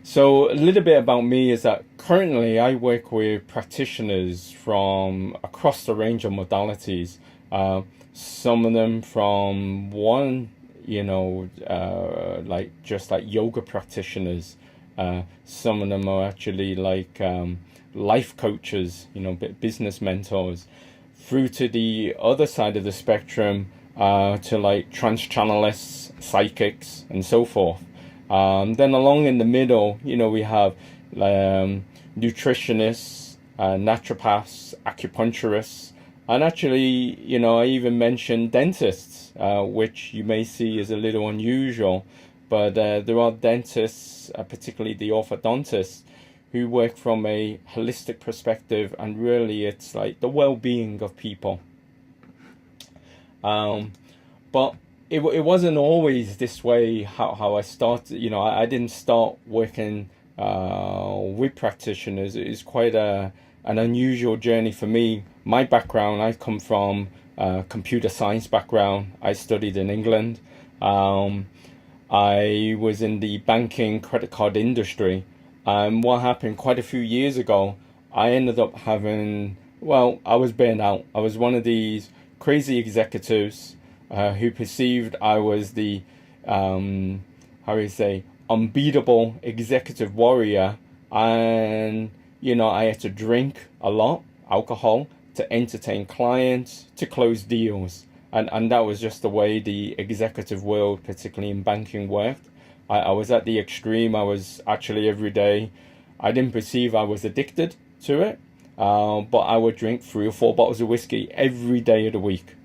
So a little bit about me is that currently I work with practitioners from across the range of modalities. Uh, some of them from one, like just like yoga practitioners. Some of them are actually like life coaches, business mentors, through to the other side of the spectrum, to like trance channelists, psychics, and so forth. Then along in the middle, we have nutritionists, naturopaths, acupuncturists, and actually, I even mentioned dentists, which you may see is a little unusual, but there are dentists, particularly the orthodontists, who work from a holistic perspective, and really it's like the well-being of people. Um, but it wasn't always this way how I started. I didn't start working with practitioners. It's quite an unusual journey for me. My background, I come from a computer science background. I studied in England. Um, I was in the banking credit card industry. What happened quite a few years ago, I ended up having, well, I was burned out. I was one of these crazy executives who perceived I was the, how do you say, unbeatable executive warrior. And, I had to drink a lot, alcohol, to entertain clients, to close deals. And that was just the way the executive world, particularly in banking, worked. I was at the extreme. I was actually every day. I didn't perceive I was addicted to it, but I would drink 3 or 4 bottles of whiskey every day of the week.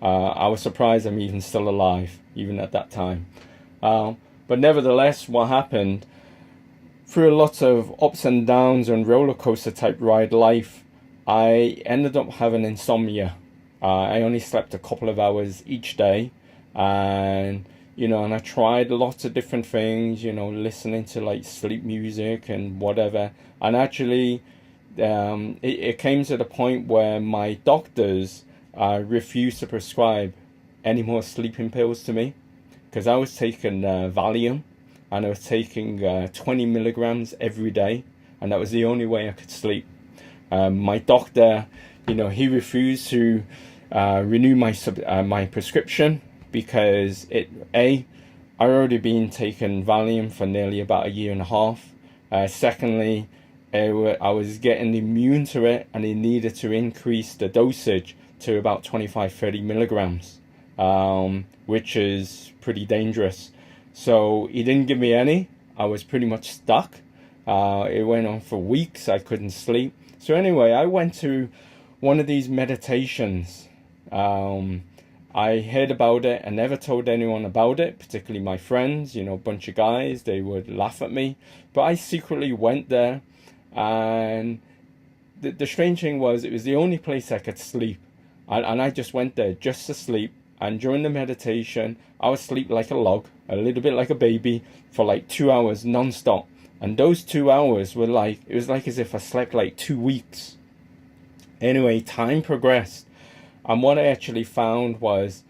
I was surprised I'm even still alive, even at that time. But nevertheless, what happened, through lots of ups and downs and roller coaster type ride life, I ended up having insomnia. I only slept a couple of hours each day, and and I tried lots of different things, listening to like sleep music and whatever. And actually, it came to the point where my doctors refused to prescribe any more sleeping pills to me, because I was taking Valium, and I was taking 20 milligrams every day, and that was the only way I could sleep. My doctor, he refused to renew my prescription, because I already been taking Valium for nearly about a year and a half. Secondly, I was getting immune to it, and he needed to increase the dosage to about 25-30 milligrams, which is pretty dangerous. So he didn't give me any. I was pretty much stuck. It went on for weeks. I couldn't sleep. So anyway, I went to one of these meditations. I heard about it and never told anyone about it, particularly my friends, a bunch of guys. They would laugh at me. But I secretly went there, and the strange thing was, it was the only place I could sleep. And I just went there just to sleep. And during the meditation, I would sleep like a log, a little bit like a baby, for like 2 hours non-stop. And those 2 hours were like, it was like as if I slept like 2 weeks. Anyway, time progressed. And what I actually found was,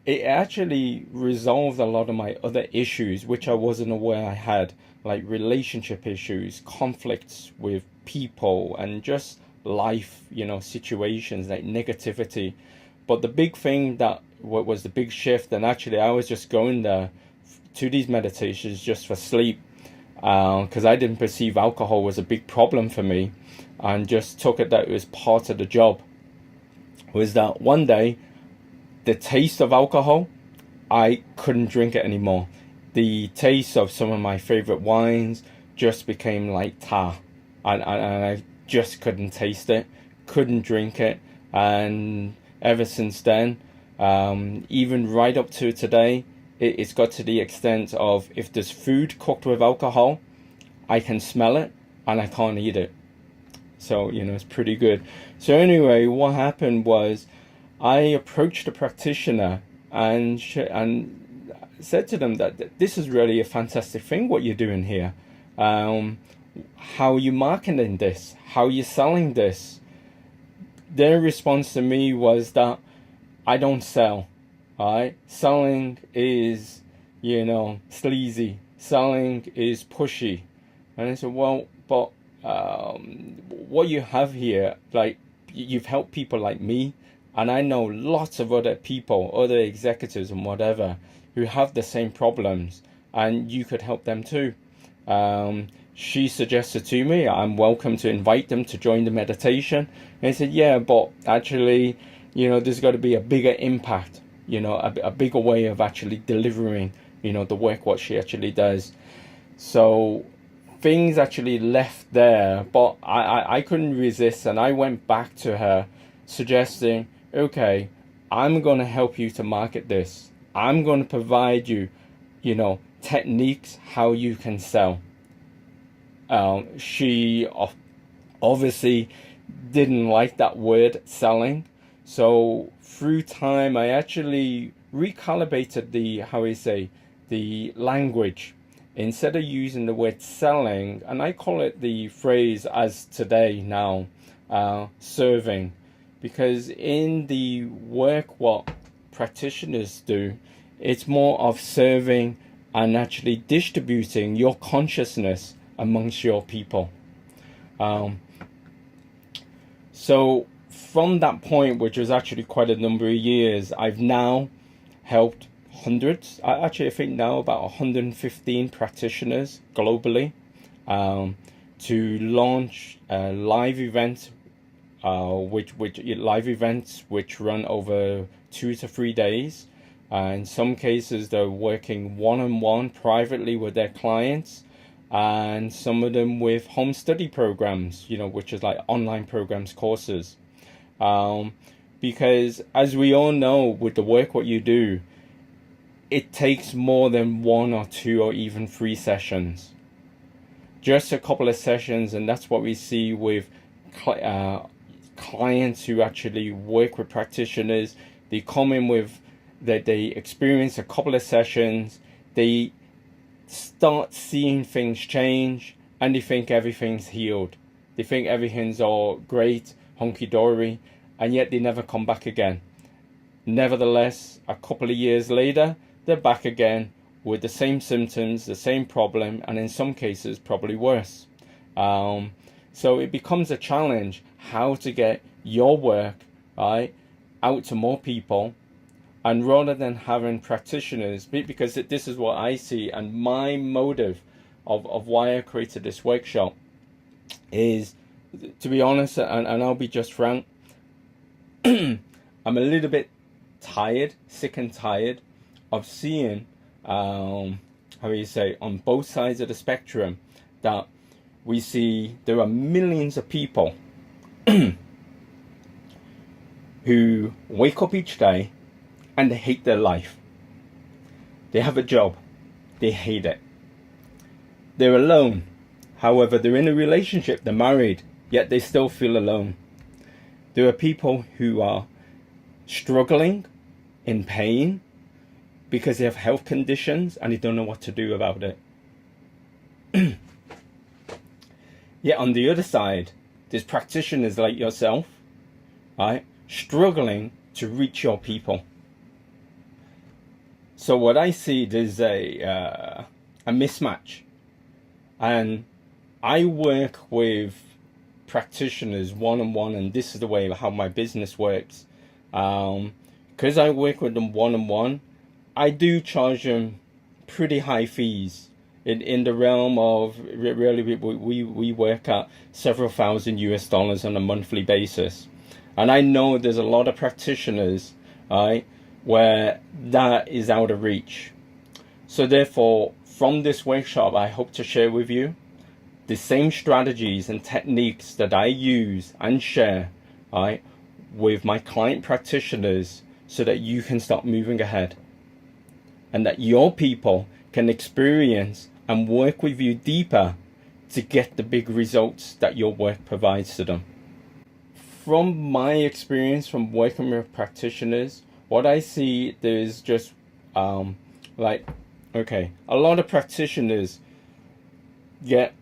it actually resolved a lot of my other issues, which I wasn't aware I had, like relationship issues, conflicts with people, and just life, situations like negativity. But the big thing that what was the big shift, and actually I was just going there to these meditations just for sleep, because I didn't perceive alcohol was a big problem for me, and just took it that it was part of the job, was that one day, the taste of alcohol, I couldn't drink it anymore. The taste of some of my favorite wines just became like tar, and I just couldn't taste it, couldn't drink it. And ever since then, even right up to today, it's got to the extent of, if there's food cooked with alcohol, I can smell it and I can't eat it. So, it's pretty good. So anyway, what happened was, I approached a practitioner and said to them that this is really a fantastic thing, what you're doing here. How are you marketing this? How are you selling this? Their response to me was that I don't sell. All right? Selling is, sleazy. Selling is pushy. And I said, well, but what you have here, like you've helped people like me, and I know lots of other people, other executives and whatever, who have the same problems, and you could help them too. She suggested to me I'm welcome to invite them to join the meditation. And I said, yeah, but actually, there's got to be a bigger impact, a bigger way of actually delivering, the work what she actually does. So things actually left there, but I couldn't resist, and I went back to her suggesting, okay, I'm going to help you to market this. I'm going to provide you, techniques how you can sell. She obviously didn't like that word selling. So through time, I actually recalibrated the language. Instead of using the word selling, and I call it the phrase as today now, serving. Because in the work what practitioners do, it's more of serving and actually distributing your consciousness amongst your people. So from that point, which was actually quite a number of years, I've now helped hundreds. I think now about 115 practitioners globally to launch live events, which live events which run over 2 to 3 days. In some cases, they're working one-on-one privately with their clients, and some of them with home study programs, which is like online programs, courses. Because as we all know, with the work what you do, it takes more than 1 or 2 or even 3 sessions. Just a couple of sessions, and that's what we see with clients who actually work with practitioners. They come in with that they experience a couple of sessions, they start seeing things change, and they think everything's healed. They think everything's all great, hunky-dory, and yet they never come back again. Nevertheless, a couple of years later, they're back again with the same symptoms, the same problem, and in some cases probably worse. So it becomes a challenge how to get your work out to more people. And rather than having practitioners, because this is what I see, and my motive of why I created this workshop is, to be honest, and I'll be just frank, I'm a little bit tired, sick and tired of seeing, on both sides of the spectrum, that we see there are millions of people who wake up each day and they hate their life. They have a job, they hate it. They're alone. However, they're in a relationship, they're married, yet they still feel alone. There are people who are struggling, in pain, because they have health conditions and they don't know what to do about it. Yet on the other side, there's practitioners like yourself, struggling to reach your people. So what I see, there's a mismatch, and I work with practitioners one-on-one, and this is the way how my business works. Because I work with them one-on-one, I do charge them pretty high fees in the realm of really we work at several thousand US dollars on a monthly basis. And I know there's a lot of practitioners, where that is out of reach. So therefore, from this workshop, I hope to share with you the same strategies and techniques that I use and share, with my client practitioners, so that you can start moving ahead, and that your people can experience and work with you deeper to get the big results that your work provides to them. From my experience from working with practitioners, what I see, there's just a lot of practitioners get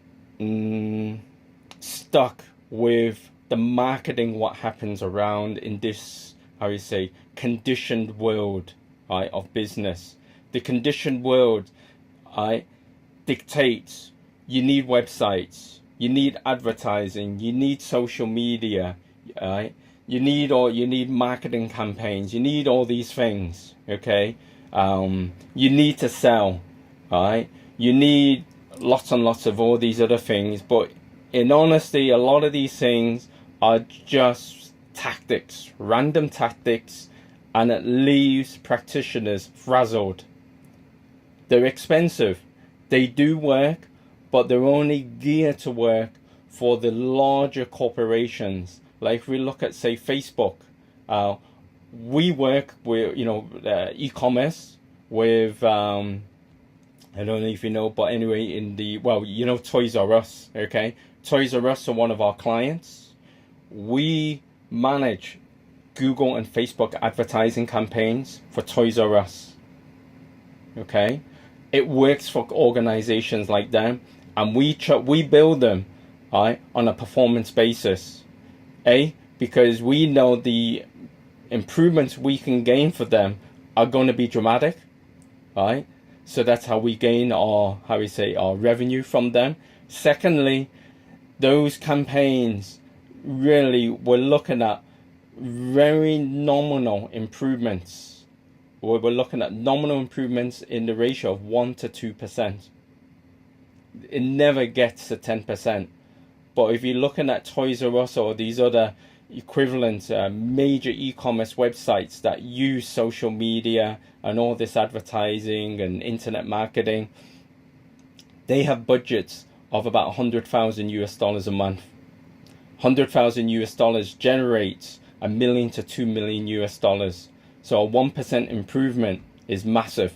stuck with the marketing, what happens around in this, conditioned world of business. The conditioned world dictates you need websites, you need advertising, you need social media, right? You need marketing campaigns, you need all these things, okay? You need to sell, right? You need lots and lots of all these other things, but in honesty, a lot of these things are just tactics, random tactics, and it leaves practitioners frazzled. They're expensive, they do work, but they're only geared to work for the larger corporations. Like if we look at, say, Facebook, we work with, e-commerce with, I don't know if you know, but anyway, Toys R Us, okay? Toys R Us are one of our clients. We manage Google and Facebook advertising campaigns for Toys R Us, okay? It works for organizations like them, and we build them, right, on a performance basis. Because we know the improvements we can gain for them are going to be dramatic, right? So that's how we gain our revenue from them. Secondly, those campaigns, really, we're looking at very nominal improvements. We're looking at nominal improvements in the ratio of 1 to 2%. It never gets to 10%. But if you're looking at Toys R Us or these other equivalent major e-commerce websites that use social media and all this advertising and internet marketing, they have budgets of about $100,000 a month. $100,000 generates $1 million to $2 million. So a 1% improvement is massive.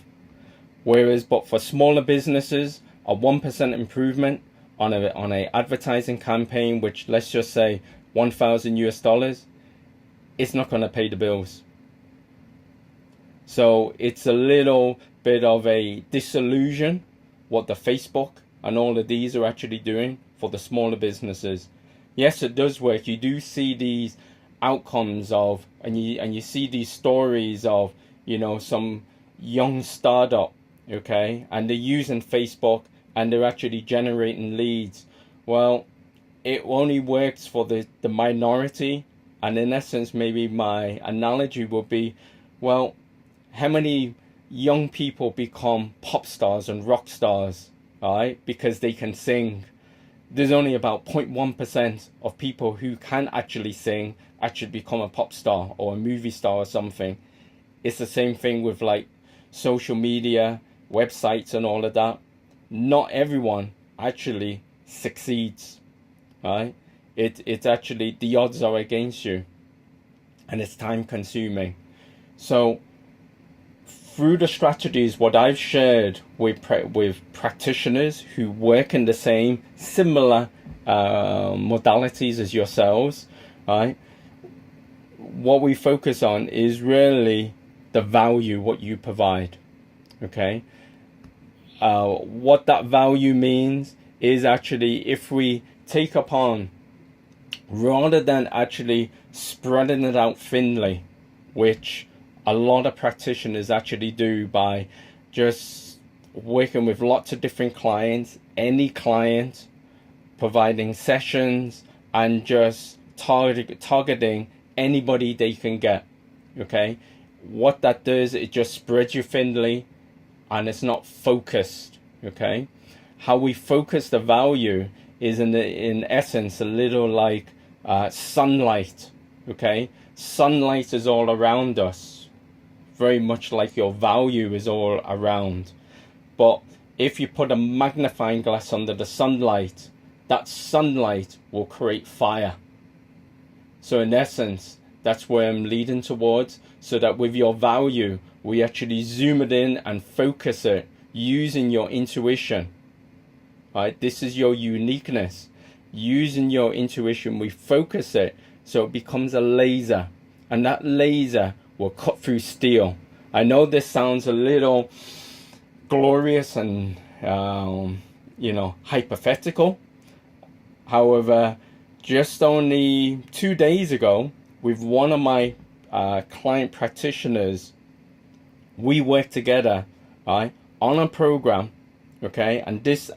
But for smaller businesses, a 1% improvement on a advertising campaign, which let's just say $1,000, it's not going to pay the bills. So it's a little bit of a disillusion what the Facebook and all of these are actually doing for the smaller businesses. Yes, it does work. You do see these outcomes of, and you see these stories of, some young startup, okay, and they're using Facebook and they're actually generating leads. Well, it only works for the minority. And in essence, maybe my analogy would be, well, how many young people become pop stars and rock stars, right? Because they can sing. There's only about 0.1% of people who can actually sing actually become a pop star or a movie star or something. It's the same thing with like social media, websites and all of that. Not everyone actually succeeds, right? It's actually, the odds are against you, and it's time consuming. So through the strategies what I've shared with practitioners who work in the same similar modalities as yourselves, right? What we focus on is really the value what you provide, okay? What that value means is actually, if we take upon, rather than actually spreading it out thinly, which a lot of practitioners actually do by just working with lots of different clients, any client, providing sessions and just targeting anybody they can get, okay? What that does, it just spreads you thinly and it's not focused, okay? How we focus the value is in essence a little like sunlight, okay? Sunlight is all around us, very much like your value is all around. But if you put a magnifying glass under the sunlight, that sunlight will create fire. So in essence, that's where I'm leading towards, so that with your value, we actually zoom it in and focus it using your intuition, right? This is your uniqueness. Using your intuition, we focus it so it becomes a laser, and that laser will cut through steel. I know this sounds a little glorious and hypothetical. However, just only 2 days ago, with one of my client practitioners, we worked together, right, on a program, Okay, and this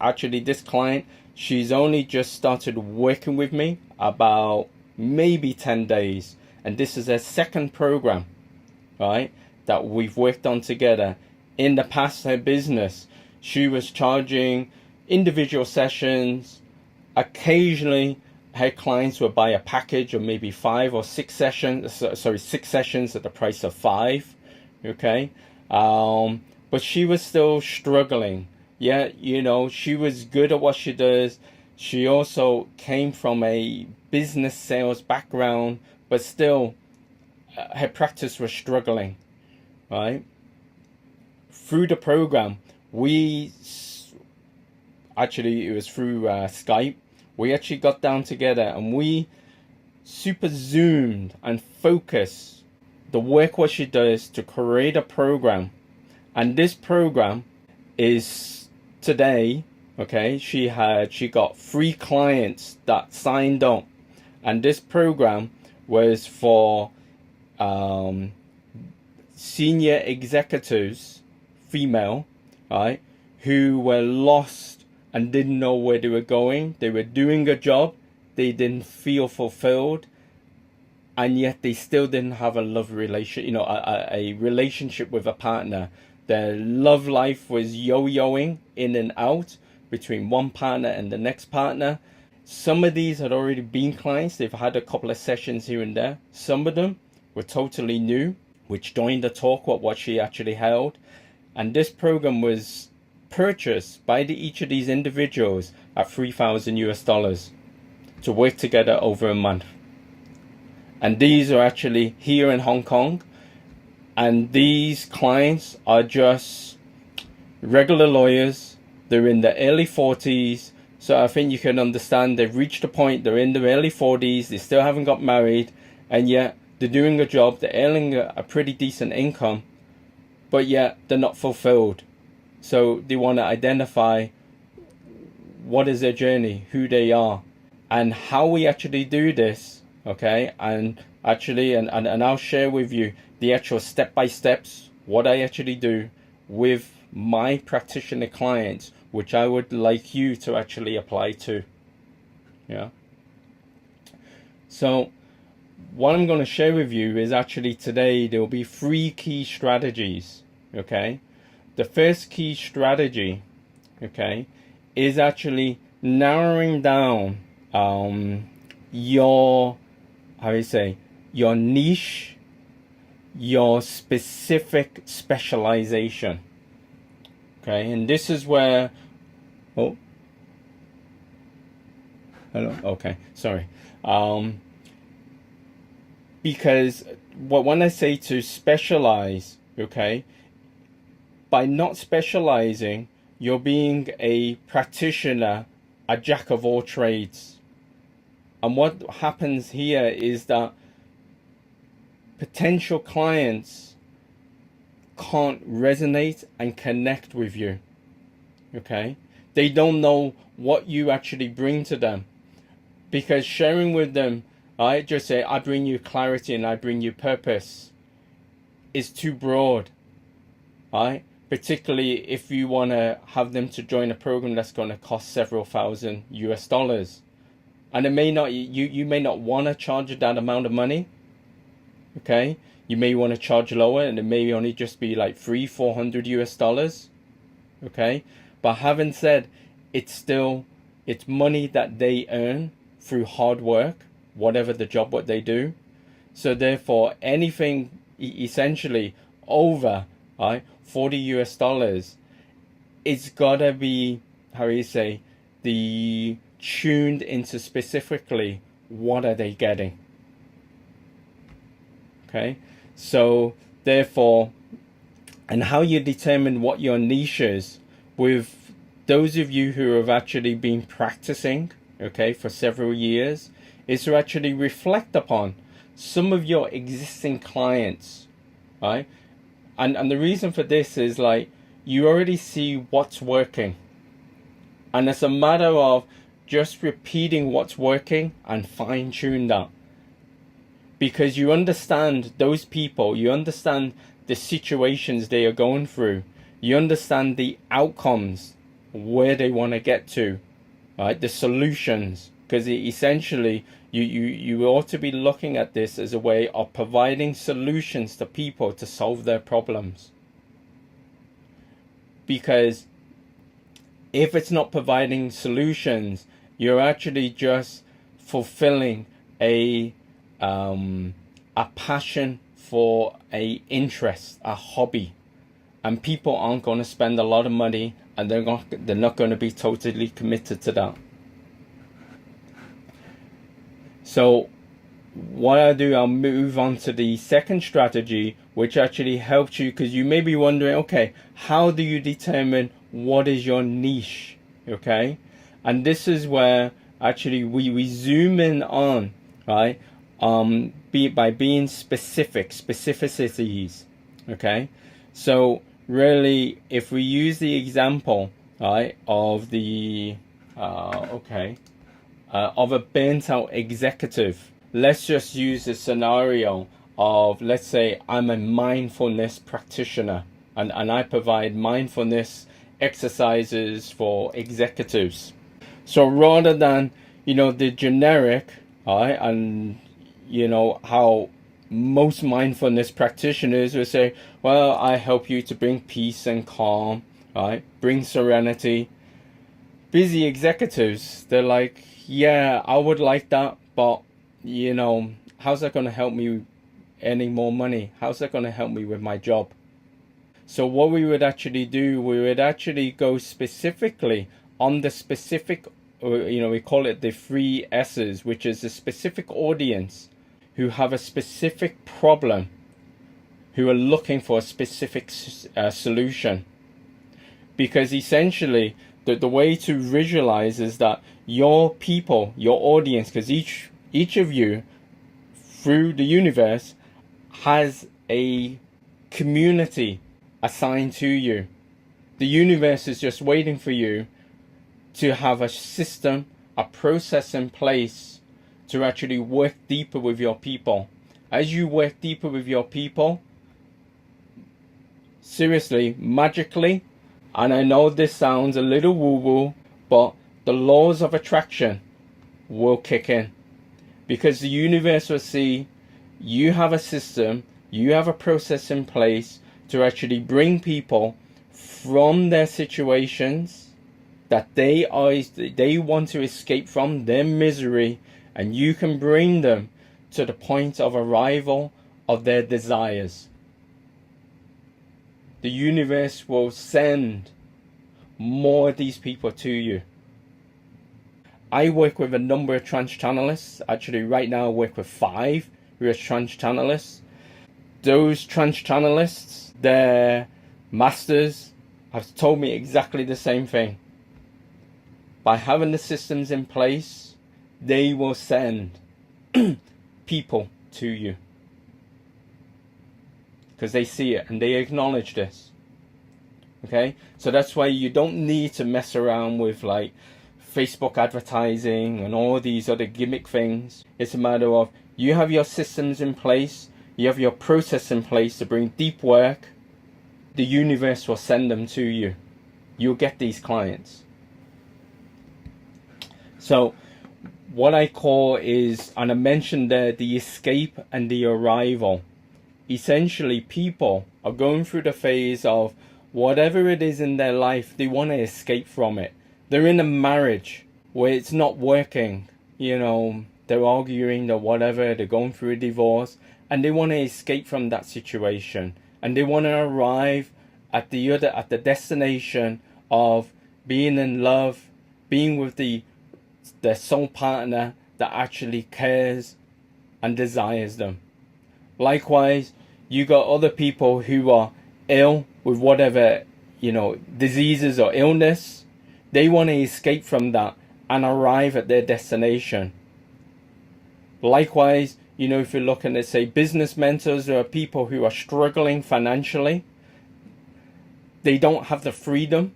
client, she's only just started working with me about maybe 10 days, and this is her second program, right, that we've worked on together. In the past, her business, she was charging individual sessions. Occasionally her clients would buy a package of maybe 6 sessions at the price of 5. Okay, but she was still struggling. Yeah, you know, she was good at what she does. She also came from a business sales background, but still her practice was struggling, right? Through the program, it was through Skype. We actually got down together and we super zoomed and focused the work what she does to create a program. And this program is today, okay, she got 3 clients that signed up, and this program was for senior executives, female, right, who were lost and didn't know where they were going. They were doing a job, they didn't feel fulfilled, and yet they still didn't have a love relation, you know, a relationship with a partner. Their love life was yo-yoing in and out between one partner and the next partner. Some of these had already been clients. They've had a couple of sessions here and there. Some of them were totally new, which joined the talk what she actually held. And this program was purchased by each of these individuals at $3,000 to work together over a month. And these are actually here in Hong Kong. And these clients are just regular lawyers. They're in their early 40s. So I think you can understand they've reached a point, they're in their early 40s, they still haven't got married, and yet they're doing a job, they're earning a pretty decent income, but yet they're not fulfilled. So they want to identify what is their journey, who they are, and how we actually do this, okay? And actually, and I'll share with you the actual step-by-steps, what I actually do with my practitioner clients, which I would like you to actually apply to. Yeah. So what I'm going to share with you is actually today there will be 3 key strategies. Okay. The first key strategy, okay, is actually narrowing down your, your niche, your specific specialization. Okay, and this is where, oh, hello, okay, sorry. Because when I say to specialize, okay, by not specializing, you're being a practitioner, a jack of all trades. And what happens here is that potential clients can't resonate and connect with you. Okay, they don't know what you actually bring to them, because sharing with them, I just say I bring you clarity and I bring you purpose, is too broad. Right? Particularly if you want to have them to join a program that's going to cost several thousand $, and it may not, you may not want to charge that amount of money. Okay, you may want to charge lower, and it may only just be like $300-400. Okay, but having said, it's money that they earn through hard work, whatever the job what they do. So therefore, anything essentially over $40, it's gotta be, the tuned into specifically what are they getting. Okay, so therefore, and how you determine what your niche is, with those of you who have actually been practicing, okay, for several years, is to actually reflect upon some of your existing clients, right? And the reason for this is, like, you already see what's working, and it's a matter of just repeating what's working and fine-tune that. Because you understand those people, you understand the situations they are going through, you understand the outcomes, where they want to get to, right? The solutions, because essentially you ought to be looking at this as a way of providing solutions to people to solve their problems. Because if it's not providing solutions, you're actually just fulfilling a passion for a interest, a hobby, and people aren't going to spend a lot of money, and they're not going to be totally committed to that. So what I do, I'll move on to the second strategy, which actually helps you, because you may be wondering, okay, how do you determine what is your niche? Okay, and this is where actually we zoom in on, right? By being specificities. Okay, so really, if we use the example, right, of the of a burnt out executive, let's just use a scenario of, let's say I'm a mindfulness practitioner, and I provide mindfulness exercises for executives. So rather than, the generic, right, and how most mindfulness practitioners will say, well, I help you to bring peace and calm, right, bring serenity. Busy executives, they're like, yeah, I would like that, but how's that going to help me earning more money? How's that going to help me with my job? So what we would actually do, we would actually go specifically on the specific, we call it the 3 S's, which is a specific audience who have a specific problem, who are looking for a specific solution. Because essentially, the way to visualize is that your people, your audience, because each of you through the universe has a community assigned to you. The universe is just waiting for you to have a system, a process in place to actually work deeper with your people. As you work deeper with your people, seriously, magically, and I know this sounds a little woo-woo, but the laws of attraction will kick in. Because the universe will see you have a system, you have a process in place to actually bring people from their situations that they want to escape from, their misery, and you can bring them to the point of arrival of their desires. The universe will send more of these people to you. I work with a number of trance channelists. Actually, right now I work with 5 who are trance channelists. Those trance channelists, their masters, have told me exactly the same thing. By having the systems in place, they will send people to you. Because they see it and they acknowledge this. Okay? So that's why you don't need to mess around with like Facebook advertising and all these other gimmick things. It's a matter of you have your systems in place, you have your process in place to bring deep work. The universe will send them to you. You'll get these clients. So what I call is, and I mentioned there, the escape and the arrival. Essentially, people are going through the phase of whatever it is in their life, they want to escape from it. They're in a marriage where it's not working, they're arguing or whatever, they're going through a divorce, and they want to escape from that situation, and they want to arrive at the destination of being in love, being with their soul partner that actually cares and desires them. Likewise, you got other people who are ill with whatever, diseases or illness. They want to escape from that and arrive at their destination. Likewise, if you're looking at, say, business mentors, there are people who are struggling financially. They don't have the freedom.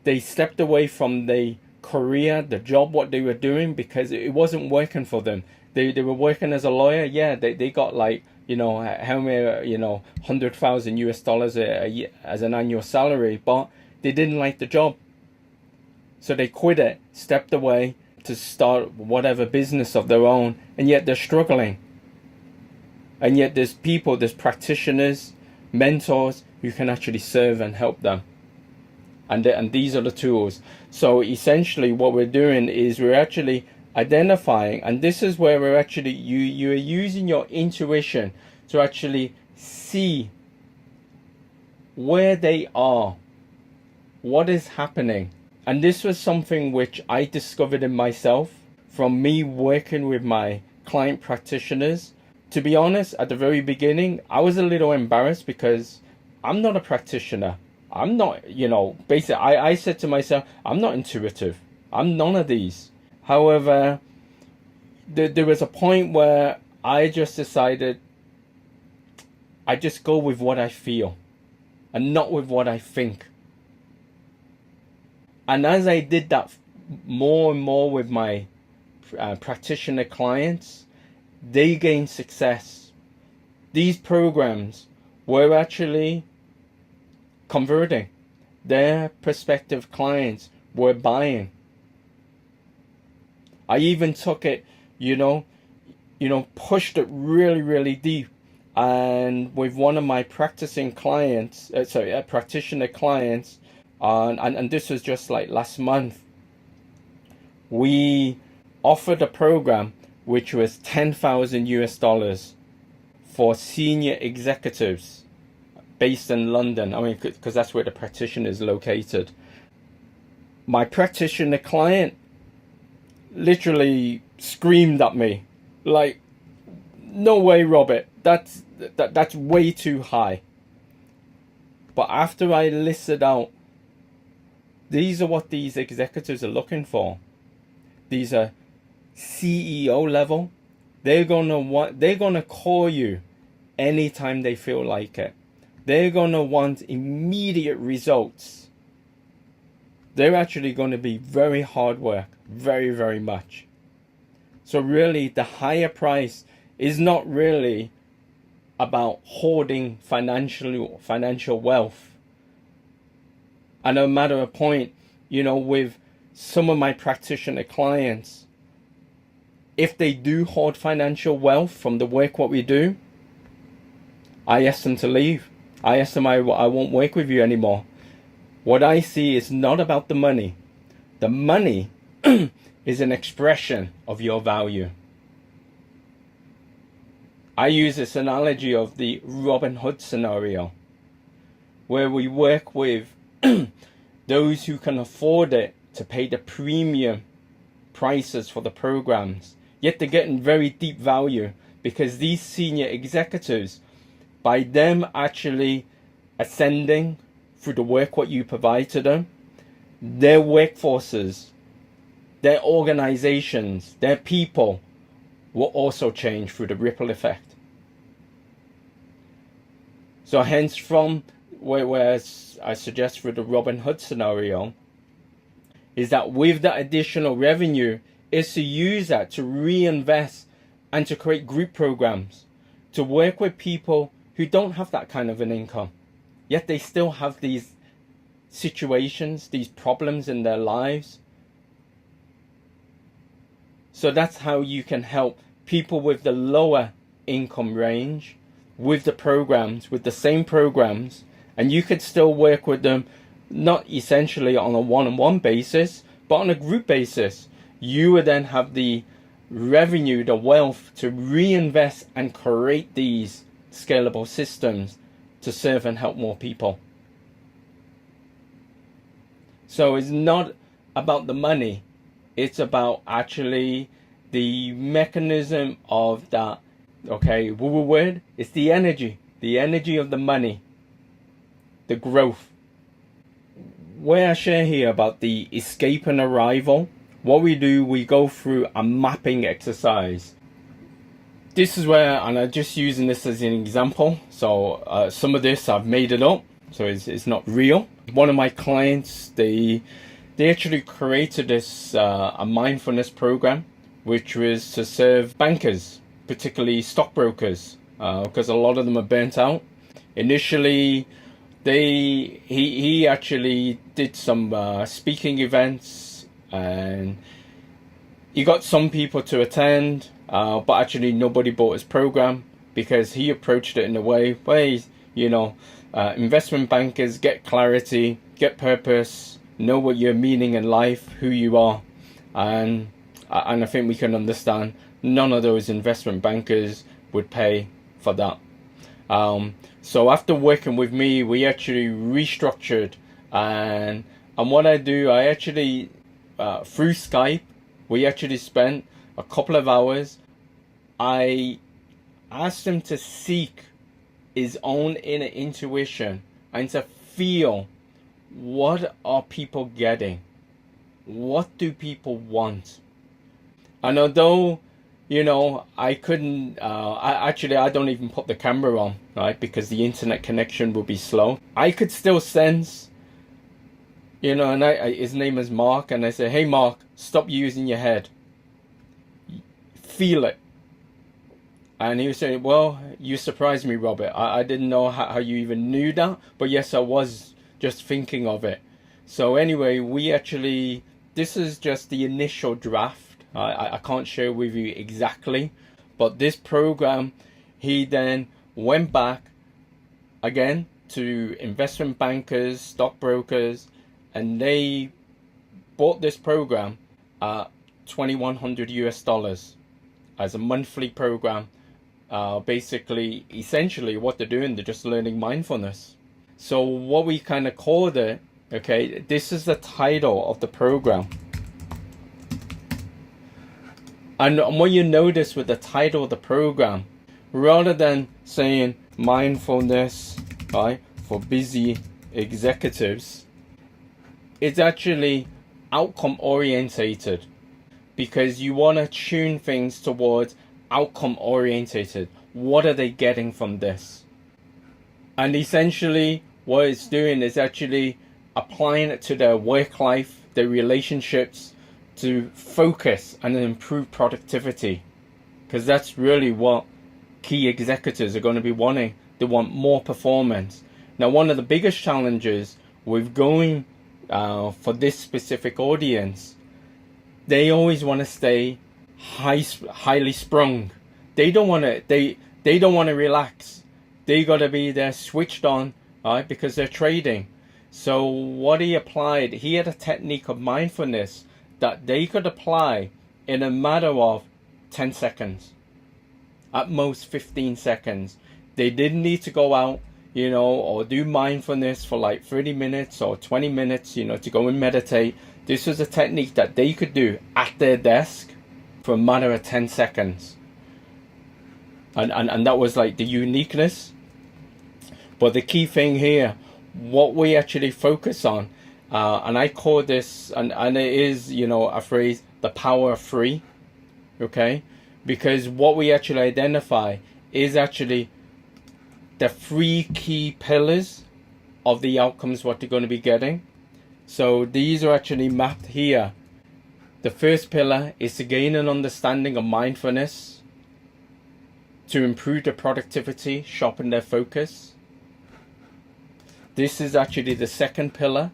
They stepped away from the career, the job, what they were doing, because it wasn't working for them. They were working as a lawyer. Yeah, they got like, how many, $100,000 US a year as an annual salary, but they didn't like the job. So they quit it, stepped away to start whatever business of their own, and yet they're struggling. And yet there's people, there's practitioners, mentors who can actually serve and help them. And these are the tools. So essentially what we're doing is we're actually identifying, and this is where we're actually, you're using your intuition to actually see where they are, what is happening. And this was something which I discovered in myself from me working with my client practitioners. To be honest, at the very beginning, I was a little embarrassed because I'm not a practitioner. I'm not, basically, I said to myself, I'm not intuitive. I'm none of these. However, there was a point where I just decided I just go with what I feel and not with what I think. And as I did that more and more with my practitioner clients, they gained success. These programs were actually converting. Their prospective clients were buying. I even took it, pushed it really, really deep. And with one of my practicing clients, practitioner clients, and this was just like last month, we offered a program which was 10,000 US dollars for senior executives based in London. I mean, because that's where the practitioner is located. My practitioner client literally screamed at me like, no way, Robert, that's way too high. But after I listed out, these are what these executives are looking for. These are CEO level. They're gonna call you anytime they feel like it. They're gonna want immediate results. They're actually going to be very hard work, very, very much. So really, the higher price is not really about hoarding financial wealth. And no matter a point, with some of my practitioner clients, if they do hoard financial wealth from the work what we do, I ask them to leave. I ask them I won't work with you anymore. What I see is not about the money. The money is an expression of your value. I use this analogy of the Robin Hood scenario, where we work with those who can afford it to pay the premium prices for the programs, yet they're getting very deep value because these senior executives, by them actually ascending through the work what you provide to them, their workforces, their organizations, their people will also change through the ripple effect. So hence from where I suggest for the Robin Hood scenario is that with that additional revenue is to use that to reinvest and to create group programs to work with people who don't have that kind of an income, yet they still have these situations, these problems in their lives. So that's how you can help people with the lower income range with the programs, with the same programs, and you could still work with them, not essentially on a one-on-one basis, but on a group basis. You would then have the revenue, the wealth to reinvest and create these scalable systems to serve and help more people. So it's not about the money, it's about actually the mechanism of that. Okay, woo-woo word, it's the energy of the money, the growth. Where I share here about the escape and arrival, what we do, we go through a mapping exercise. This is where, and I'm just using this as an example, so some of this I've made it up, so it's not real. One of my clients, they actually created this a mindfulness program, which was to serve bankers, particularly stockbrokers, because a lot of them are burnt out. Initially, he actually did some speaking events and he got some people to attend, but actually nobody bought his program because he approached it in a way where, investment bankers get clarity, get purpose, know what you're meaning in life, who you are, and I think we can understand none of those investment bankers would pay for that. So after working with me, we actually restructured, and what I do, I actually through Skype, we actually spent a couple of hours. I asked him to seek his own inner intuition and to feel, what are people getting? What do people want? And although, I couldn't, I don't even put the camera on, right? Because the internet connection will be slow. I could still sense, and his name is Mark, and I said, hey Mark, stop using your head. Feel it. And he was saying, well, you surprised me, Robert. I didn't know how you even knew that, but yes, I was just thinking of it. So anyway, this is just the initial draft. I can't share with you exactly, but this program, he then went back again to investment bankers, stockbrokers, and they bought this program at $2,100 as a monthly program. Essentially what they're doing, they're just learning mindfulness. So what we kind of called it, okay, this is the title of the program. And what you notice with the title of the program, rather than saying mindfulness, right, for busy executives, it's actually outcome orientated, because you want to tune things towards outcome orientated. What are they getting from this? And essentially what it's doing is actually applying it to their work life, their relationships, to focus and improve productivity, because that's really what key executives are going to be wanting. They want more performance. Now, one of the biggest challenges with going for this specific audience, they always want to stay highly sprung. They don't want to. They don't want to relax. They got to be there switched on, right? Because they're trading. So what he applied, he had a technique of mindfulness that they could apply in a matter of 10 seconds, at most 15 seconds. They didn't need to go out, or do mindfulness for like 30 minutes or 20 minutes, to go and meditate. This was a technique that they could do at their desk for a matter of 10 seconds. And that was like the uniqueness. But the key thing here, what we actually focus on, and I call this, and it is, a phrase, the power of three, okay? Because what we actually identify is actually the three key pillars of the outcomes, what they're going to be getting. So these are actually mapped here. The first pillar is to gain an understanding of mindfulness, to improve their productivity, sharpen their focus. This is actually the second pillar,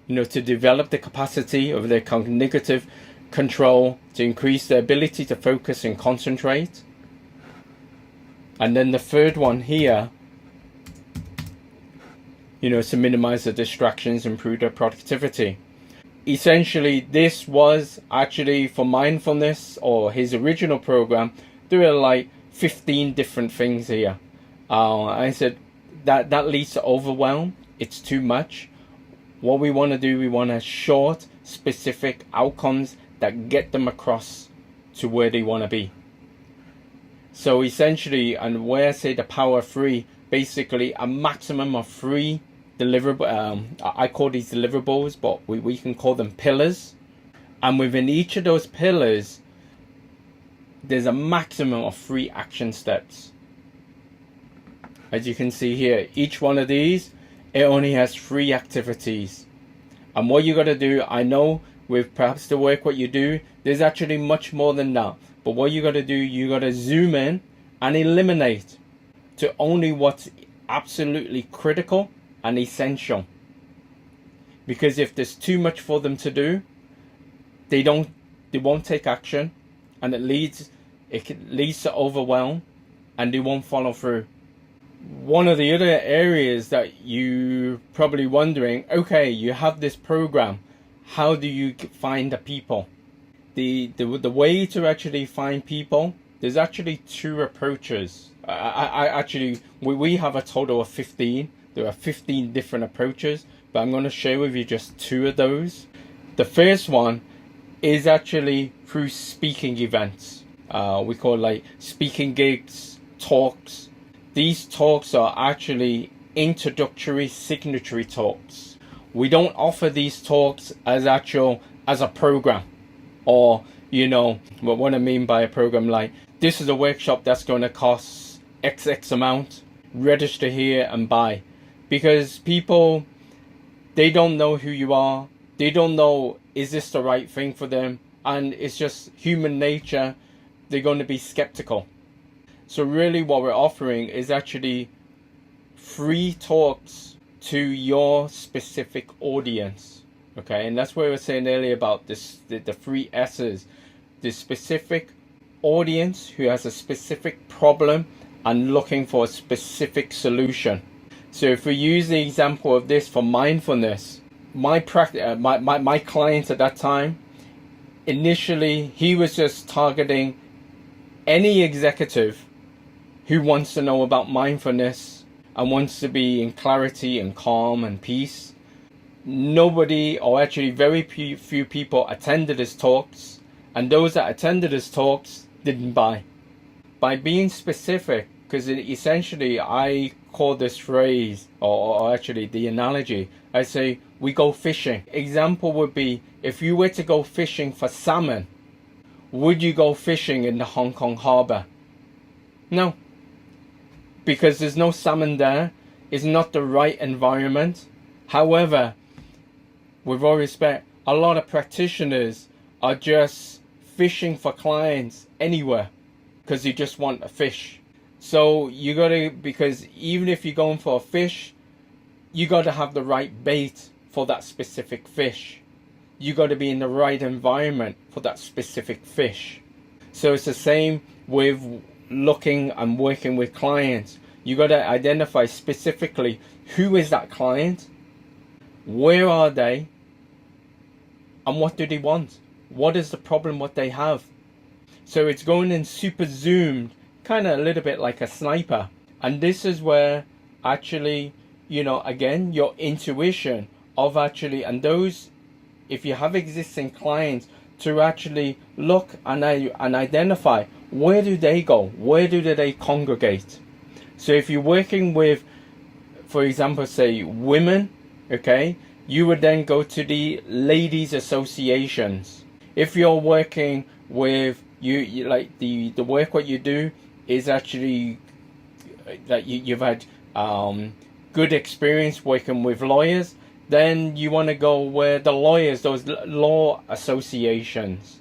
to develop the capacity of their cognitive control, to increase their ability to focus and concentrate. And then the third one here, to minimize the distractions, improve their productivity. Essentially, this was actually for mindfulness, or his original program. There were like 15 different things here. I said that leads to overwhelm. It's too much. What we want to do, we want to short, specific outcomes that get them across to where they want to be. So essentially, and where I say the power of three, basically a maximum of 3 deliverable. I call these deliverables, but we can call them pillars. And within each of those pillars, there's a maximum of 3 action steps. As you can see here, each one of these, it only has 3 activities. And what you got to do, I know with perhaps the work what you do, there's actually much more than that. But what you got to do, you got to zoom in and eliminate to only what's absolutely critical and essential. Because if there's too much for them to do, they won't take action, and it leads to overwhelm, and they won't follow through. One of the other areas that you probably wondering, okay, you have this program, how do you find the people? The way to actually find people, there's actually two approaches. We have a total of 15. There are 15 different approaches, but I'm going to share with you just two of those. The first one is actually through speaking events. We call like speaking gigs, talks. These talks are actually introductory signatory talks. We don't offer these talks as a program, or what I mean by a program, like this is a workshop that's going to cost X amount, register here and buy. Because people, they don't know who you are, they don't know is this the right thing for them, and it's just human nature, they're going to be skeptical. So really what we're offering is actually free talks to your specific audience. Okay, and that's what I was saying earlier about this, the three S's. The specific audience who has a specific problem and looking for a specific solution. So if we use the example of this for mindfulness, my client at that time, initially he was just targeting any executive who wants to know about mindfulness and wants to be in clarity and calm and peace. Nobody, or actually very few people attended his talks, and those that attended his talks didn't buy. By being specific, because essentially I call this phrase, or actually the analogy, I say we go fishing. Example would be, if you were to go fishing for salmon, would you go fishing in the Hong Kong harbour? No, because there's no salmon there. It's not the right environment. However, with all respect, a lot of practitioners are just fishing for clients anywhere because you just want a fish. So you gotta, because even if you're going for a fish, you gotta have the right bait for that specific fish. You gotta be in the right environment for that specific fish. So it's the same with looking and working with clients. You gotta identify specifically who is that client, where are they, and what do they want? What is the problem what they have? So it's going in super zoomed, kind of a little bit like a sniper. And this is where actually, again, your intuition of actually, and those, if you have existing clients, to actually look and identify, where do they go? Where do they congregate? So if you're working with, for example, say women, okay, you would then go to the ladies associations. If you're working with, you like the work what you do is actually that you've had good experience working with lawyers, then you want to go where the lawyers, those law associations.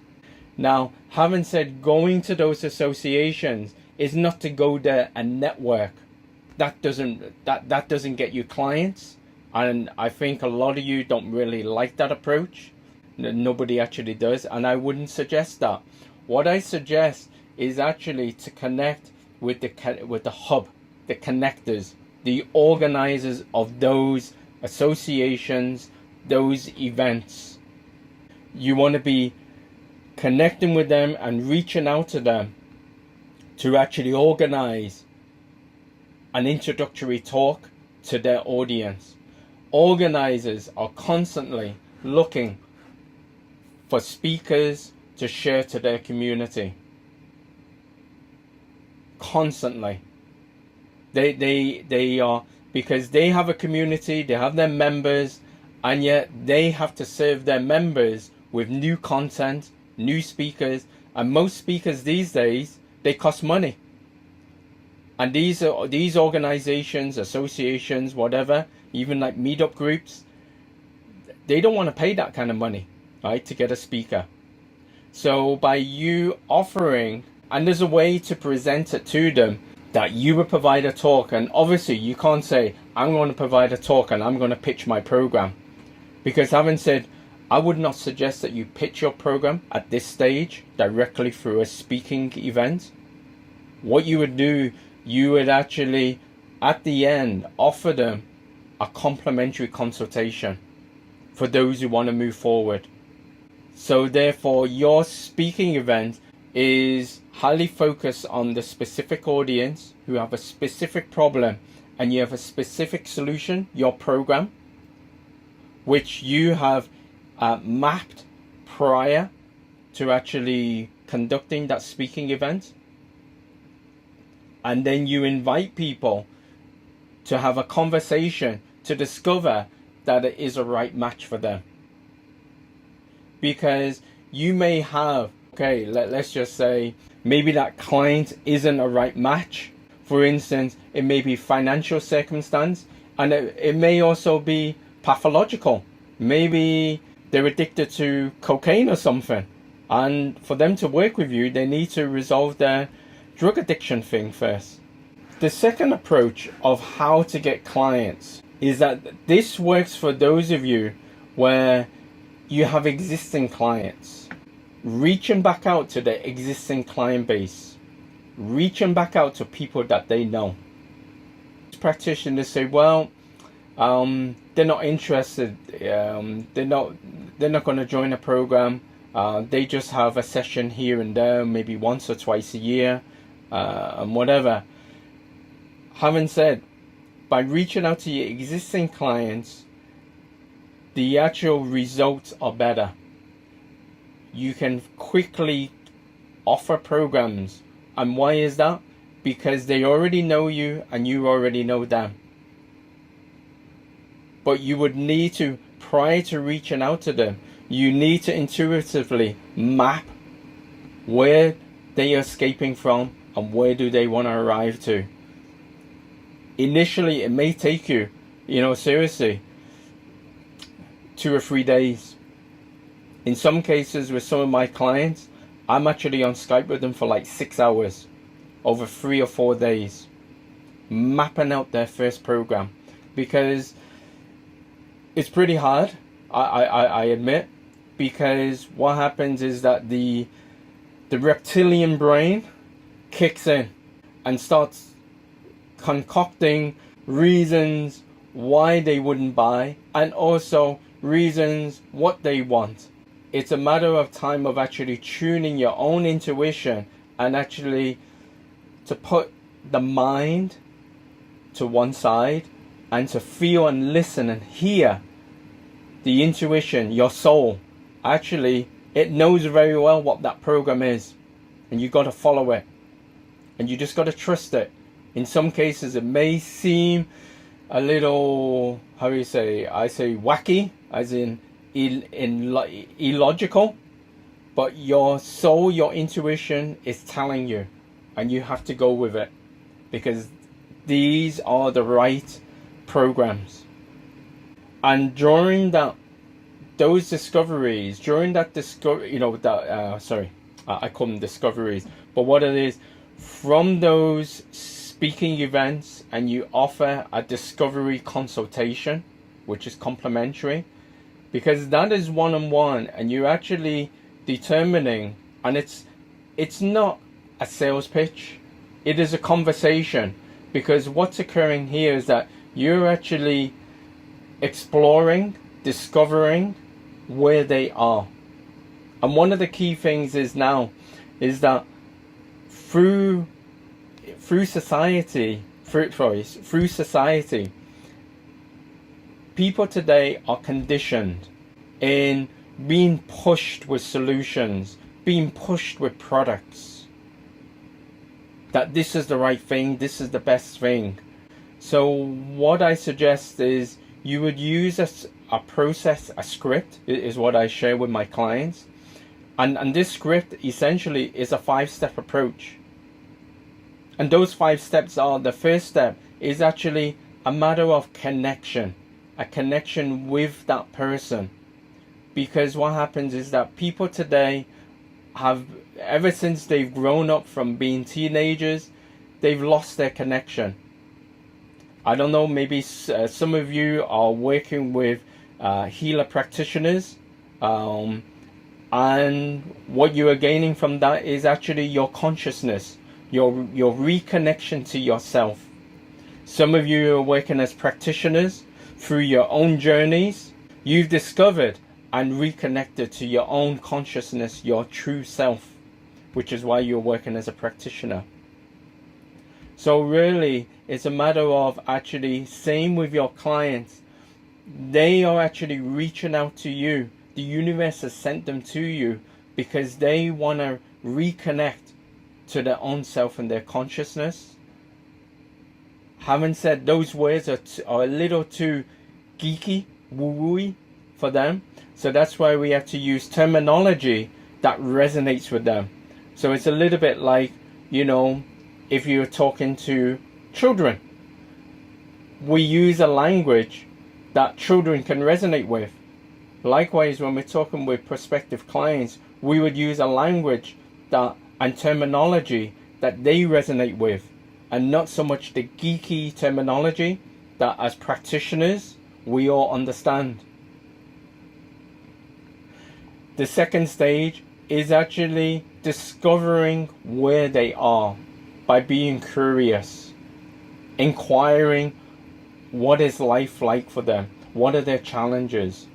Now, having said, going to those associations is not to go there and network. That doesn't get you clients, and I think a lot of you don't really like that approach. Nobody actually does, and I wouldn't suggest that. What I suggest is actually to connect with the hub, the connectors, the organizers of those associations, those events. You want to be connecting with them and reaching out to them to actually organize an introductory talk to their audience. Organizers are constantly looking for speakers to share to their community. Constantly. They are, because they have a community, they have their members, and yet they have to serve their members with new content, new speakers, and most speakers these days, they cost money. And these organizations, associations, whatever, even like meetup groups, they don't want to pay that kind of money, right, to get a speaker. So by you offering, and there's a way to present it to them, that you would provide a talk, and obviously you can't say, I'm going to provide a talk and I'm going to pitch my program. Because having said, I would not suggest that you pitch your program at this stage directly through a speaking event. What you would do, you would actually, at the end, offer them a complimentary consultation for those who want to move forward. So therefore, your speaking event is highly focused on the specific audience who have a specific problem, and you have a specific solution, your program, which you have mapped prior to actually conducting that speaking event. And then you invite people to have a conversation to discover that it is a right match for them. Because you may have, okay, let's just say maybe that client isn't a right match. For instance, it may be financial circumstance, and it may also be pathological. Maybe they're addicted to cocaine or something, and for them to work with you, they need to resolve their drug addiction thing first. The second approach of how to get clients is that this works for those of you where you have existing clients. Reaching back out to the existing client base, reaching back out to people that they know. Practitioners say, well, they're not interested, they're not going to join a program, they just have a session here and there, maybe once or twice a year, and whatever. Having said, by reaching out to your existing clients, the actual results are better. You can quickly offer programs. And why is that? Because they already know you and you already know them. But you would need to, prior to reaching out to them, you need to intuitively map where they are escaping from and where do they want to arrive to. Initially, it may take you, seriously, 2 or 3 days. In some cases, with some of my clients, I'm actually on Skype with them for like 6 hours over 3 or 4 days, mapping out their first program, because it's pretty hard, I admit, because what happens is that the reptilian brain kicks in and starts concocting reasons why they wouldn't buy, and also reasons what they want. It's a matter of time of actually tuning your own intuition and actually to put the mind to one side and to feel and listen and hear the intuition, your soul. Actually, it knows very well what that program is, and you got to follow it, and you just got to trust it. In some cases, it may seem a little, how do you say, I say wacky, as in illogical, but your soul, your intuition is telling you, and you have to go with it, because these are the right programs. And during those discoveries, during that I call them discoveries, but what it is, from those speaking events, and you offer a discovery consultation, which is complimentary, because that is one-on-one, and you're actually determining, and it's not a sales pitch, it is a conversation, because what's occurring here is that you're actually exploring, discovering where they are. And one of the key things is that through society, people today are conditioned in being pushed with solutions, being pushed with products, that this is the right thing, this is the best thing. So what I suggest is you would use a process, a script, is what I share with my clients. And this script essentially is a 5-step approach. And those 5 steps are, the first step is actually a matter of connection, a connection with that person. Because what happens is that people today have, ever since they've grown up from being teenagers, they've lost their connection. I don't know, maybe some of you are working with healer practitioners. And what you are gaining from that is actually your consciousness, your reconnection to yourself. Some of you are working as practitioners through your own journeys. You've discovered and reconnected to your own consciousness, your true self, which is why you're working as a practitioner. So really, it's a matter of actually, same with your clients, they are actually reaching out to you. The universe has sent them to you because they want to reconnect to their own self and their consciousness. Having said, those words are a little too geeky, woo-woo-y for them. So that's why we have to use terminology that resonates with them. So it's a little bit like, you know, if you're talking to children, we use a language that children can resonate with. Likewise, when we're talking with prospective clients, we would use a language that and terminology that they resonate with, and not so much the geeky terminology that as practitioners we all understand. The second stage is actually discovering where they are by being curious, inquiring what is life like for them, what are their challenges.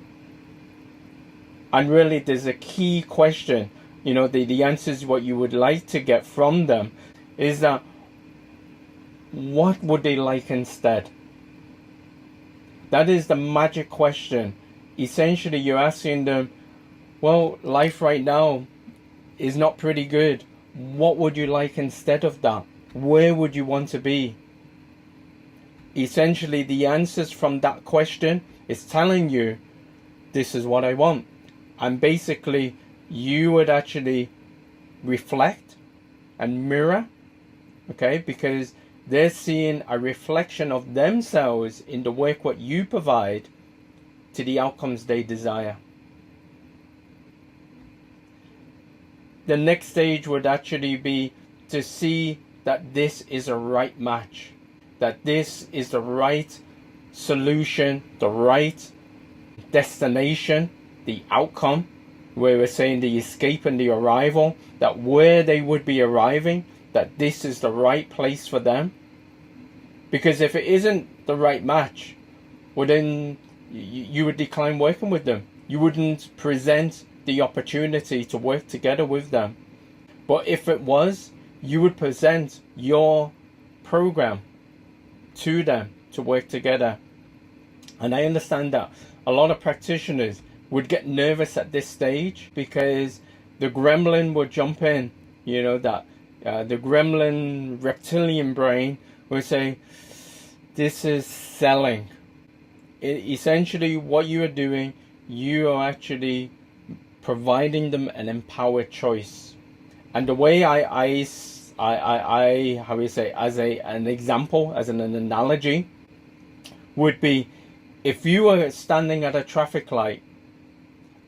And really there's a key question, you know, the answer is what you would like to get from them is that what would they like instead? That is the magic question. Essentially you're asking them, well, life right now is not pretty good. What would you like instead of that? Where would you want to be? Essentially the answers from that question is telling you, this is what I want. And basically you would actually reflect and mirror, okay, because they're seeing a reflection of themselves in the work what you provide to the outcomes they desire. The next stage would actually be to see that this is a right match, that this is the right solution, the right destination, the outcome, where we're saying the escape and the arrival, that where they would be arriving, that this is the right place for them. Because if it isn't the right match, well then you would decline working with them. You wouldn't present the opportunity to work together with them. But if it was, you would present your program to them to work together. And I understand that a lot of practitioners would get nervous at this stage because the gremlin would jump in, you know, that the gremlin reptilian brain would say, this is selling. Essentially what you are doing, you are actually providing them an empowered choice. And the way I how we say, as an example, as an analogy, would be if you were standing at a traffic light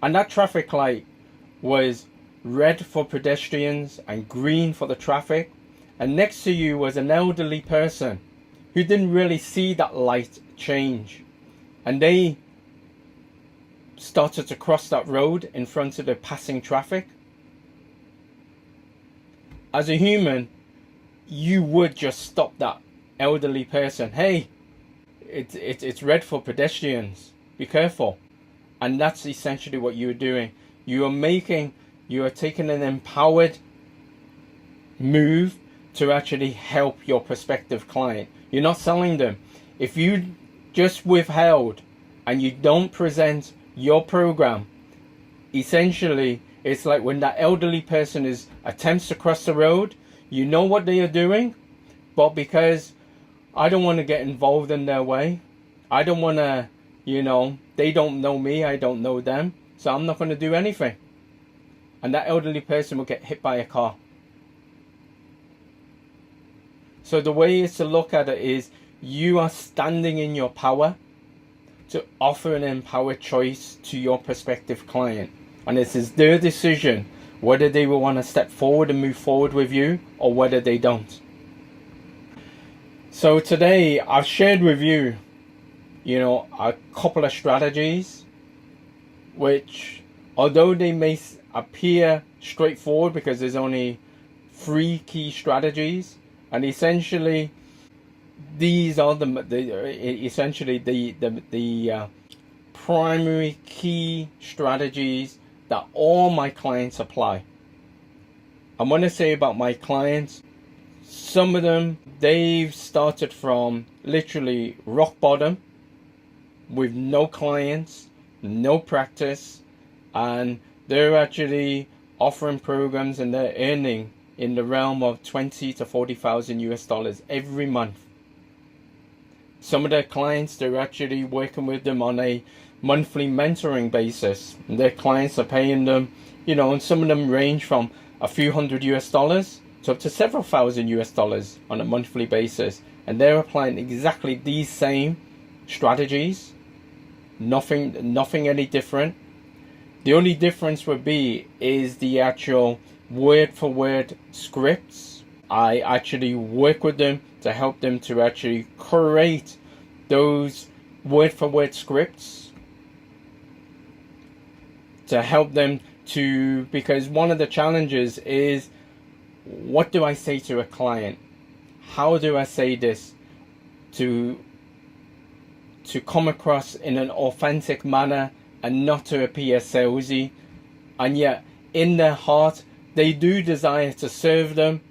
and that traffic light was red for pedestrians and green for the traffic, and next to you was an elderly person who didn't really see that light change, and they started to cross that road in front of the passing traffic. As a human, you would just stop that elderly person. Hey, it's red for pedestrians, be careful. And that's essentially what you are doing. You are taking an empowered move to actually help your prospective client. You're not selling them. If you just withheld and you don't present your program, essentially it's like when that elderly person attempts to cross the road, you know what they are doing, but because I don't want to get involved in their way, I don't want to, you know, they don't know me, I don't know them, so I'm not going to do anything. And that elderly person will get hit by a car. So the way is to look at it is, you are standing in your power to offer an empowered choice to your prospective client. And this is their decision whether they will want to step forward and move forward with you or whether they don't. So today I've shared with you, you know, a couple of strategies which, although they may appear straightforward because there's only 3 key strategies, and essentially these are the primary key strategies that all my clients apply. And when I say about my clients, some of them, they've started from literally rock bottom with no clients, no practice, and they're actually offering programs and they're earning in the realm of 20 to 40,000 US dollars every month. Some of their clients, they're actually working with them on a monthly mentoring basis. And their clients are paying them, and some of them range from a few hundred US dollars to up to several thousand US dollars on a monthly basis. And they're applying exactly these same strategies. Nothing any different. The only difference would be is the actual word for word scripts. I actually work with them to help them to actually create those word for word scripts to help them to, because one of the challenges is, what do I say to a client? How do I say this to come across in an authentic manner and not to appear salesy? And yet in their heart they do desire to serve them,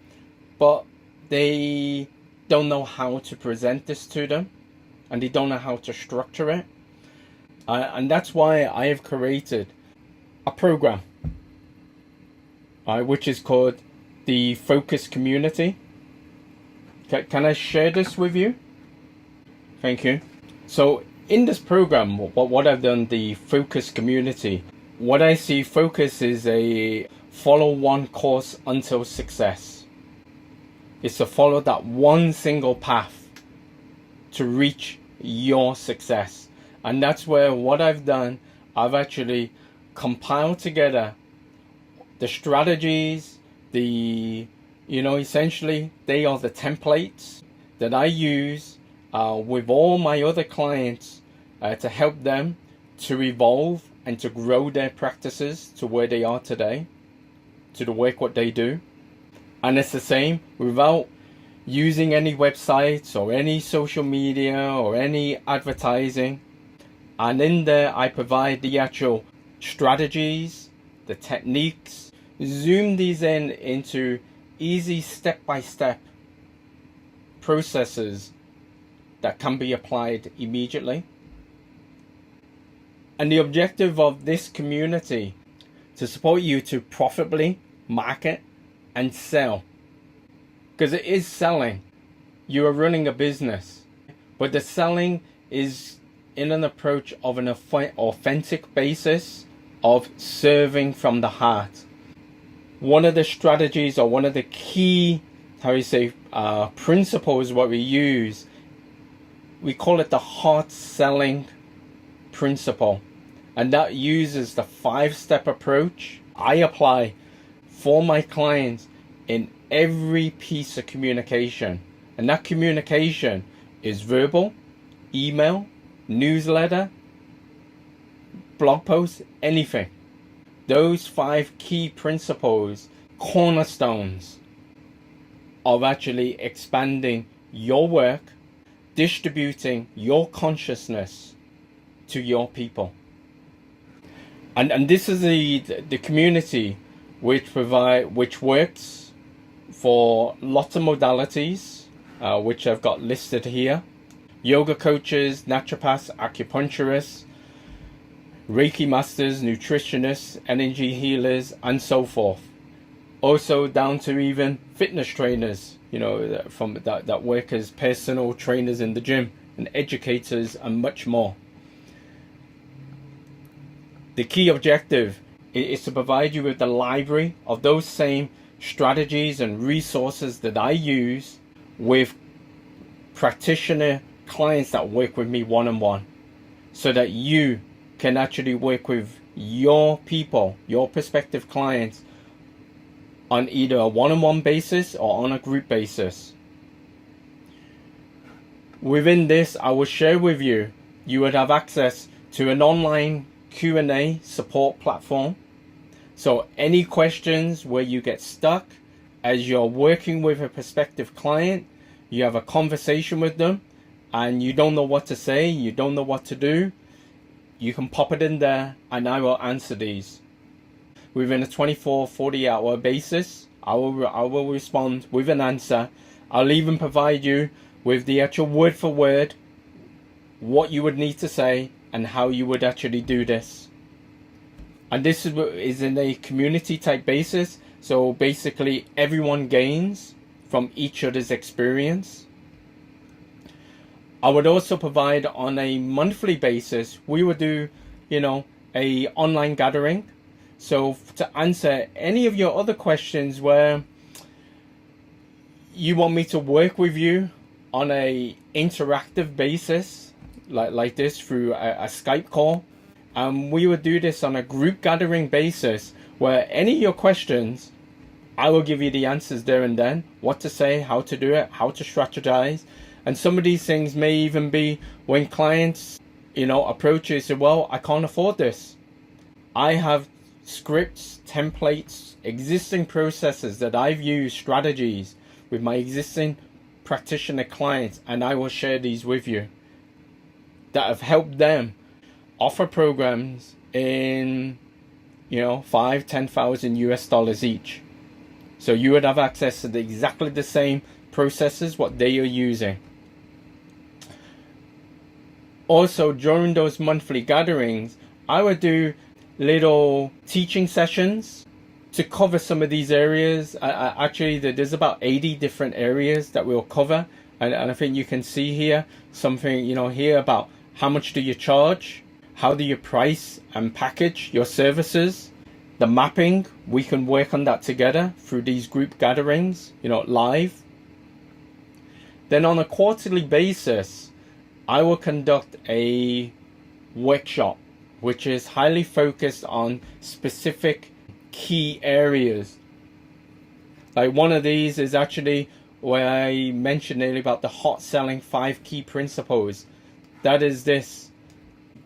but they don't know how to present this to them, and they don't know how to structure it. And that's why I have created a program, which is called the Focus Community. Can I share this with you? Thank you. So in this program, what I've done, the Focus Community, what I see Focus is a follow one course until success. It's to follow that one single path to reach your success. And that's where what I've done, I've actually compiled together the strategies, essentially they are the templates that I use with all my other clients to help them to evolve and to grow their practices to where they are today, to the work what they do. And it's the same without using any websites or any social media or any advertising. And in there I provide the actual strategies, the techniques, zoom these into easy step-by-step processes that can be applied immediately. And the objective of this community to support you to profitably market and sell, because it is selling. You are running a business, but the selling is in an approach of an authentic basis of serving from the heart. One of the strategies, or one of the key, principles what we use, we call it the heart selling principle. And that uses the 5-step approach I apply for my clients in every piece of communication. And that communication is verbal, email, newsletter, blog post, anything. Those 5 key principles, cornerstones of actually expanding your work, distributing your consciousness to your people. And this is the community which works for lots of modalities, which I've got listed here. Yoga coaches, naturopaths, acupuncturists, Reiki masters, nutritionists, energy healers, and so forth. Also down to even fitness trainers, from that work as personal trainers in the gym, and educators, and much more. The key objective is to provide you with the library of those same strategies and resources that I use with practitioner clients that work with me one-on-one, so that you can actually work with your people, your prospective clients, on either a one-on-one basis or on a group basis. Within this, I will share with you, you would have access to an online Q&A support platform. So any questions where you get stuck as you're working with a prospective client, you have a conversation with them and you don't know what to say, you don't know what to do, you can pop it in there and I will answer these. Within a 24, 40-hour basis, I will respond with an answer. I'll even provide you with the actual word for word, what you would need to say and how you would actually do this. And this is in a community type basis. So basically everyone gains from each other's experience. I would also provide on a monthly basis, we would do, a online gathering. So to answer any of your other questions where you want me to work with you on a interactive basis, like this through a Skype call. We would do this on a group gathering basis where any of your questions, I will give you the answers there and then, what to say, how to do it, how to strategize. And some of these things may even be when clients, approach you and say, well, I can't afford this. I have scripts, templates, existing processes that I've used, strategies with my existing practitioner clients, and I will share these with you that have helped them offer programs in, 5,000-10,000 US dollars each. So you would have access to exactly the same processes, what they are using. Also, during those monthly gatherings, I would do little teaching sessions to cover some of these areas. Actually, there's about 80 different areas that we'll cover. And I think you can see here something, here about how much do you charge? How do you price and package your services? The mapping, we can work on that together through these group gatherings, live. Then on a quarterly basis, I will conduct a workshop, which is highly focused on specific key areas. Like one of these is actually where I mentioned earlier about the hot selling 5 key principles. That is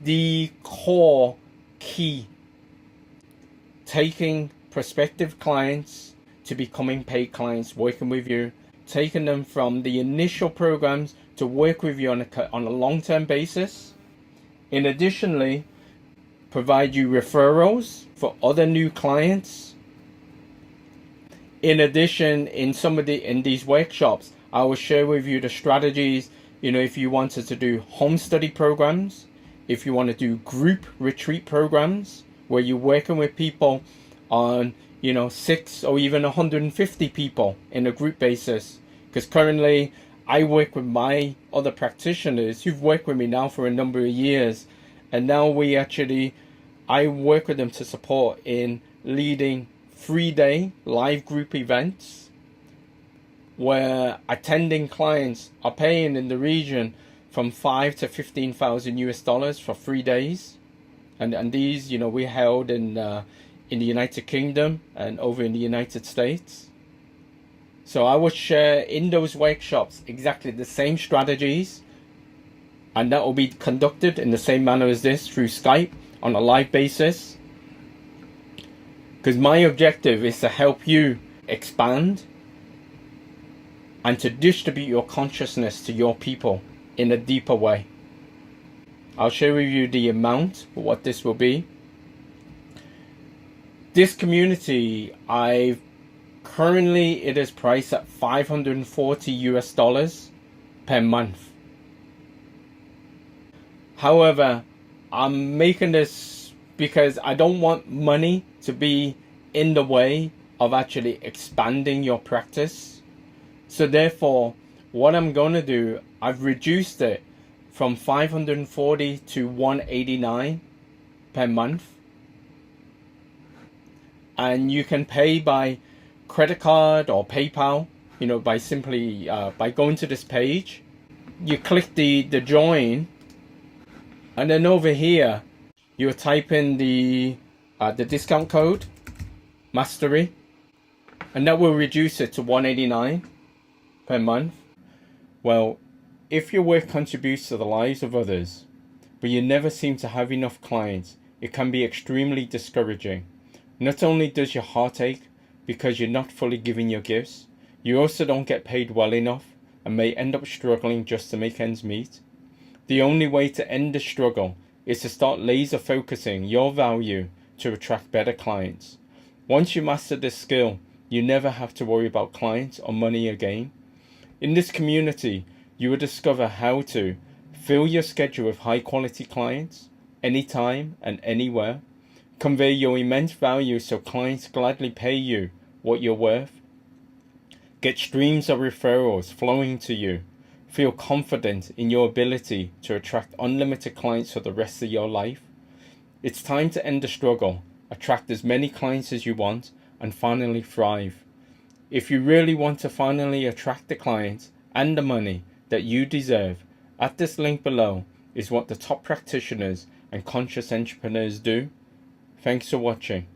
the core key, taking prospective clients to becoming paid clients, working with you, taking them from the initial programs to work with you on a long-term basis. In additionally, provide you referrals for other new clients. In addition, in these workshops, I will share with you the strategies, if you wanted to do home study programs, if you want to do group retreat programs where you're working with people on 6 or even 150 people in a group basis. Because currently I work with my other practitioners who've worked with me now for a number of years, and now I work with them to support in leading 3-day live group events where attending clients are paying in the region from 5 to 15,000 US dollars for 3 days, and these we held in the United Kingdom and over in the United States. So I would share in those workshops exactly the same strategies, and that will be conducted in the same manner as this through Skype on a live basis, because my objective is to help you expand and to distribute your consciousness to your people in a deeper way. I'll share with you the amount of what this will be. This community, currently it is priced at 540 US dollars per month. However, I'm making this because I don't want money to be in the way of actually expanding your practice. So therefore, what I'm going to do, I've reduced it from 540 to 189 per month. And you can pay by credit card or PayPal, by simply by going to this page. You click the join, and then over here you type in the discount code mastery, and that will reduce it to 189 per month. Well, if your work contributes to the lives of others, but you never seem to have enough clients, it can be extremely discouraging. Not only does your heart ache because you're not fully giving your gifts, you also don't get paid well enough and may end up struggling just to make ends meet. The only way to end the struggle is to start laser focusing your value to attract better clients. Once you master this skill, you never have to worry about clients or money again. In this community, you will discover how to fill your schedule with high quality clients, anytime and anywhere, convey your immense value so clients gladly pay you what you're worth, get streams of referrals flowing to you, feel confident in your ability to attract unlimited clients for the rest of your life. It's time to end the struggle, attract as many clients as you want, and finally thrive. If you really want to finally attract the clients and the money that you deserve, at this link below is what the top practitioners and conscious entrepreneurs do. Thanks for watching.